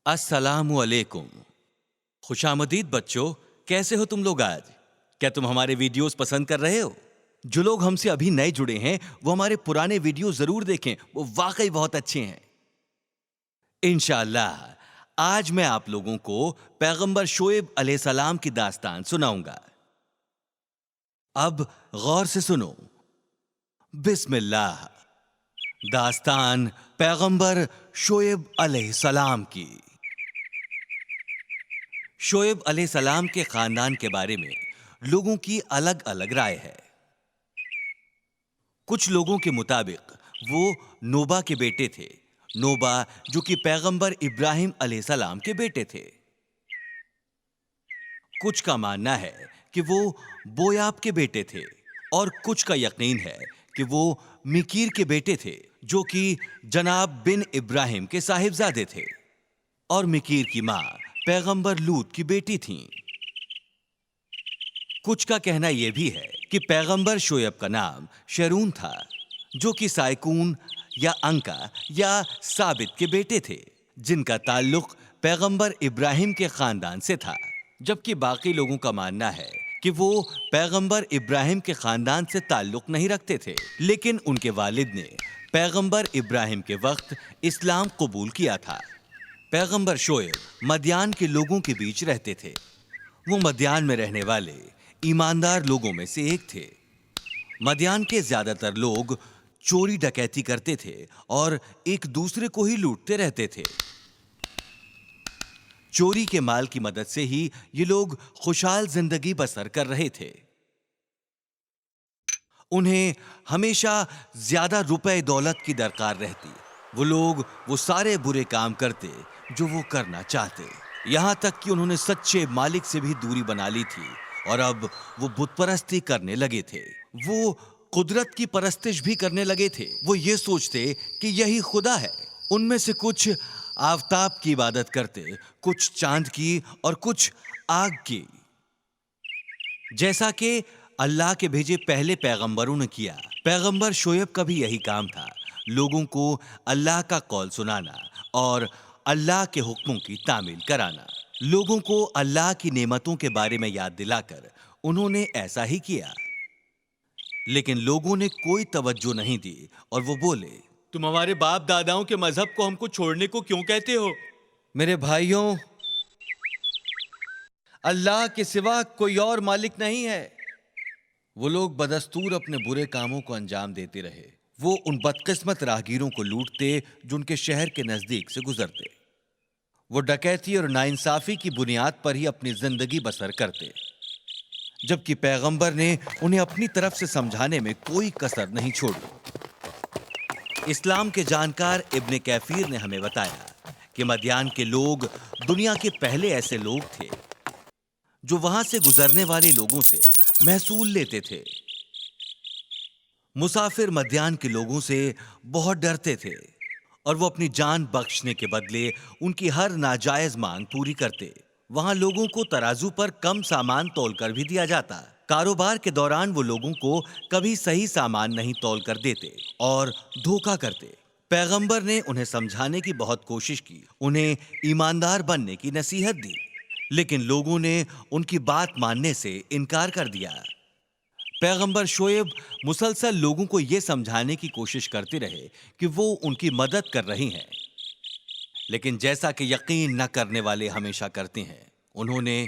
अस्सलामु अलैकुम। खुशामदीद बच्चों, कैसे हो तुम लोग आज? क्या तुम हमारे वीडियोस पसंद कर रहे हो? जो लोग हमसे अभी नए जुड़े हैं वो हमारे पुराने वीडियो जरूर देखें, वो वाकई बहुत अच्छे हैं। इंशाअल्लाह आज मैं आप लोगों को पैगंबर शोएब अलैहिस्सलाम की दास्तान सुनाऊंगा। अब गौर से सुनो। बिस्मिल्लाह। दास्तान पैगंबर शोएब अलैहिस्सलाम की। शोएब अलैहिस्सलाम के खानदान के बारे में लोगों की अलग अलग राय है। कुछ लोगों के मुताबिक वो नोबा के बेटे थे, नोबा जो कि पैगंबर इब्राहिम अलैहिस्सलाम के बेटे थे। कुछ का मानना है कि वो बोयाब के बेटे थे और कुछ का यकीन है कि वो मिकीर के बेटे थे जो कि जनाब बिन इब्राहिम के साहिबजादे थे और मिकीर की मां पैगंबर लूत की बेटी थीं। कुछ का कहना यह भी है कि पैगंबर शोएब का नाम शरून था जो कि साइकून या अंका या साबित के बेटे थे जिनका ताल्लुक पैगंबर इब्राहिम के खानदान से था, जबकि बाकी लोगों का मानना है कि वो पैगंबर इब्राहिम के खानदान से ताल्लुक नहीं रखते थे, लेकिन उनके वालिद ने पैगंबर इब्राहिम के वक्त इस्लाम कबूल किया था। पैगंबर शोएब मदियान के लोगों के बीच रहते थे। वो मदियान में रहने वाले ईमानदार लोगों में से एक थे। मदियान के ज्यादातर लोग चोरी डकैती करते थे और एक दूसरे को ही लूटते रहते थे। चोरी के माल की मदद से ही ये लोग खुशहाल जिंदगी बसर कर रहे थे। उन्हें हमेशा ज्यादा रुपए दौलत की दरकार रहती। वो लोग वो सारे बुरे काम करते जो वो करना चाहते, यहां तक कि उन्होंने सच्चे मालिक से भी दूरी बना ली थी और अब वो बुत परस्ती करने लगे थे। वो कुदरत की परस्तिश भी करने लगे थे। वो ये सोचते कि यही खुदा है। उनमें से कुछ आफताब की इबादत करते, कुछ चांद की और कुछ आग की, जैसा कि अल्लाह के भेजे पहले पैगंबरों ने किया। पैगंबर शोएब का भी यही काम था, लोगों को अल्लाह का कौल सुनाना और अल्लाह के हुक्मों की तामील कराना। लोगों को अल्लाह की नेमतों के बारे में याद दिलाकर उन्होंने ऐसा ही किया, लेकिन लोगों ने कोई तवज्जो नहीं दी और वो बोले, तुम हमारे बाप दादाओं के मजहब को हमको छोड़ने को क्यों कहते हो? मेरे भाइयों, अल्लाह के सिवा कोई और मालिक नहीं है। वो लोग बदस्तूर अपने बुरे कामों को अंजाम देते रहे। वो उन बदकिस्मत राहगीरों को लूटते जो उनके शहर के नजदीक से गुजरते। वो डकैती और नाइंसाफी की बुनियाद पर ही अपनी जिंदगी बसर करते, जबकि पैगंबर ने उन्हें अपनी तरफ से समझाने में कोई कसर नहीं छोड़ी। इस्लाम के जानकार इब्ने कैफीर ने हमें बताया कि मदियान के लोग दुनिया के पहले ऐसे लोग थे जो वहां से गुजरने वाले लोगों से महसूल लेते थे। मुसाफिर मदियान के लोगों से बहुत डरते थे और वो अपनी जान बख्शने के बदले उनकी हर नाजायज मांग पूरी करते। वहां लोगों को तराजू पर कम सामान तौलकर भी दिया जाता। कारोबार के दौरान वो लोगों को कभी सही सामान नहीं तौल कर देते और धोखा करते। पैगंबर ने उन्हें समझाने की बहुत कोशिश की, उन्हें ईमानदार बनने की नसीहत दी, लेकिन लोगों ने उनकी बात मानने से इनकार कर दिया। पैगंबर शोएब मुसलसल लोगों को यह समझाने की कोशिश करते रहे कि वो उनकी मदद कर रही हैं, लेकिन जैसा कि यकीन न करने वाले हमेशा करते हैं, उन्होंने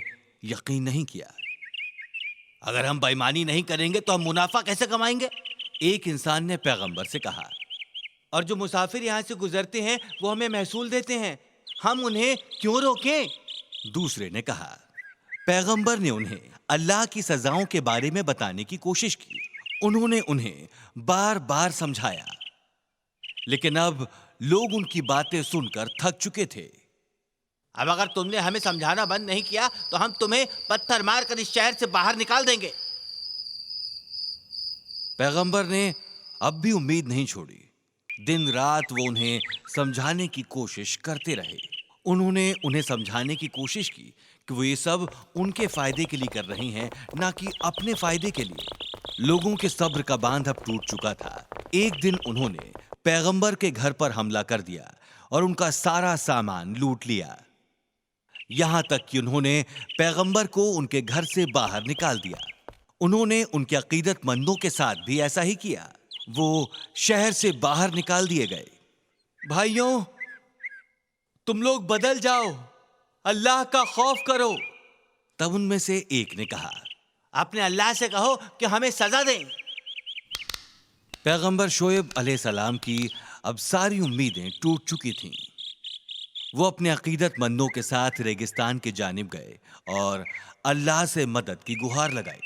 यकीन नहीं किया। अगर हम बेईमानी नहीं करेंगे तो हम मुनाफा कैसे कमाएंगे? एक इंसान ने पैगंबर से कहा, और जो मुसाफिर यहां से गुजरते हैं वो हमें महसूल देते हैं, हम उन्हें क्यों रोकें? दूसरे ने कहा। पैगंबर ने उन्हें अल्लाह की सजाओं के बारे में बताने की कोशिश की। उन्होंने उन्हें बार बार समझाया, लेकिन अब लोग उनकी बातें सुनकर थक चुके थे। अब अगर तुमने हमें समझाना बंद नहीं किया तो हम तुम्हें पत्थर मारकर इस शहर से बाहर निकाल देंगे। पैगंबर ने अब भी उम्मीद नहीं छोड़ी। दिन रात वो उन्हें समझाने की कोशिश करते रहे। उन्होंने उन्हें समझाने की कोशिश की कि वो ये सब उनके फायदे के लिए कर रही हैं, ना कि अपने फायदे के लिए। लोगों के सब्र का बांध अब टूट चुका था। एक दिन उन्होंने पैगंबर के घर पर हमला कर दिया और उनका सारा सामान लूट लिया। यहां तक कि उन्होंने पैगंबर को उनके घर से बाहर निकाल दिया। उन्होंने उनके अकीदतमंदों के साथ भी ऐसा ही किया। वो शहर से बाहर निकाल दिए गए। भाइयों, तुम लोग बदल जाओ, अल्लाह का खौफ करो। तब उनमें से एक ने कहा, आपने अल्लाह से कहो कि हमें सजा दें। पैगंबर शोएब अलैहिस्सलाम की अब सारी उम्मीदें टूट चुकी थीं। वो अपने अकीदतमंदों के साथ रेगिस्तान की जानिब गए और अल्लाह से मदद की गुहार लगाई।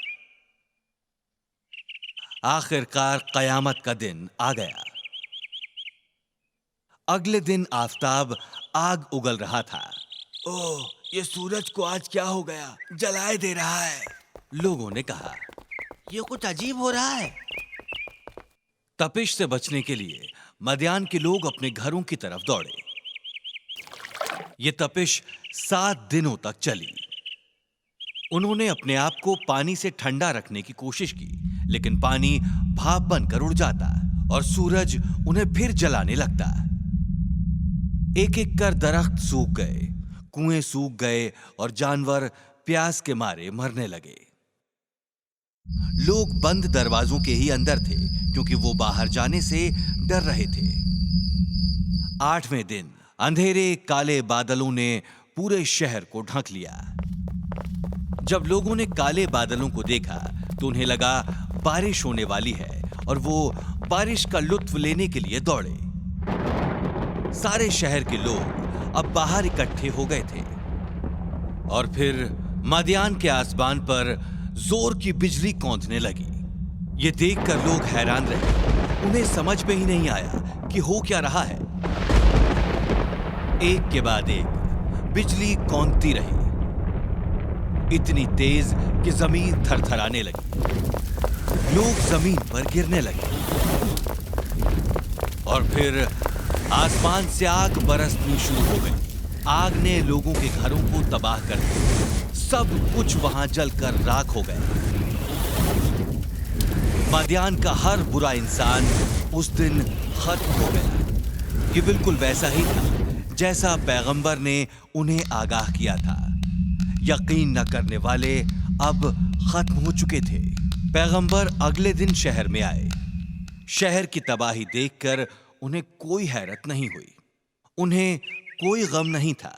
आखिरकार कयामत का दिन आ गया। अगले दिन आफताब आग उगल रहा था। ओह, ये सूरज को आज क्या हो गया, जलाए दे रहा है। लोगों ने कहा, ये कुछ अजीब हो रहा है। तपिश से बचने के लिए मदियान के लोग अपने घरों की तरफ दौड़े। ये तपिश 7 दिनों तक चली। उन्होंने अपने आप को पानी से ठंडा रखने की कोशिश की, लेकिन पानी भाप बनकर उड़ जाता और सूरज उन्हें फिर जलाने लगता। एक एक कर दरख्त सूख गए, कुएं सूख गए और जानवर प्यास के मारे मरने लगे। लोग बंद दरवाजों के ही अंदर थे, क्योंकि वो बाहर जाने से डर रहे थे। 8वें दिन अंधेरे काले बादलों ने पूरे शहर को ढक लिया। जब लोगों ने काले बादलों को देखा तो उन्हें लगा बारिश होने वाली है और वो बारिश का लुत्फ लेने के लिए दौड़े। सारे शहर के लोग अब बाहर इकट्ठे हो गए थे और फिर मदियान के आसमान पर जोर की बिजली कौंधने लगी। ये देखकर लोग हैरान रहे। उन्हें समझ में ही नहीं आया कि हो क्या रहा है। एक के बाद एक बिजली कौंधती रही, इतनी तेज कि जमीन थरथराने लगी। लोग जमीन पर गिरने लगे और फिर आसमान से आग बरसनी शुरू हो गई। आग ने लोगों के घरों को तबाह कर दिया। सब कुछ वहां जलकर राख हो गया। मदियान का हर बुरा इंसान उस दिन खत्म हो गया। ये बिल्कुल वैसा ही था जैसा पैगंबर ने उन्हें आगाह किया था। यकीन न करने वाले अब खत्म हो चुके थे। पैगंबर अगले दिन शहर में आए। शहर की तबाही देखकर उन्हें कोई हैरत नहीं हुई। उन्हें कोई गम नहीं था,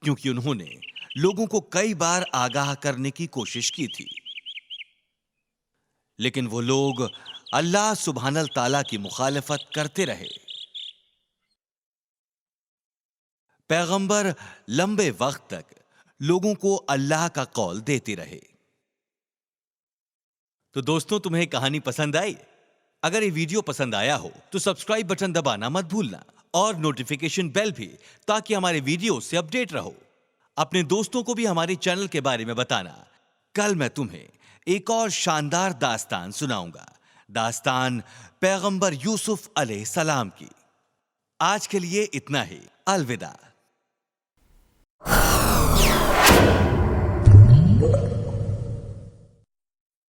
क्योंकि उन्होंने लोगों को कई बार आगाह करने की कोशिश की थी, लेकिन वो लोग अल्लाह सुब्हानल ताला की मुखालिफत करते रहे। पैगंबर लंबे वक्त तक लोगों को अल्लाह का कौल देते रहे। तो दोस्तों, तुम्हें कहानी पसंद आई? अगर ये वीडियो पसंद आया हो तो सब्सक्राइब बटन दबाना मत भूलना और नोटिफिकेशन बेल भी, ताकि हमारे वीडियो से अपडेट रहो। अपने दोस्तों को भी हमारे चैनल के बारे में बताना। कल मैं तुम्हें एक और शानदार दास्तान सुनाऊंगा, दास्तान पैगंबर यूसुफ अलैहिस्सलाम की। आज के लिए इतना ही। अलविदा।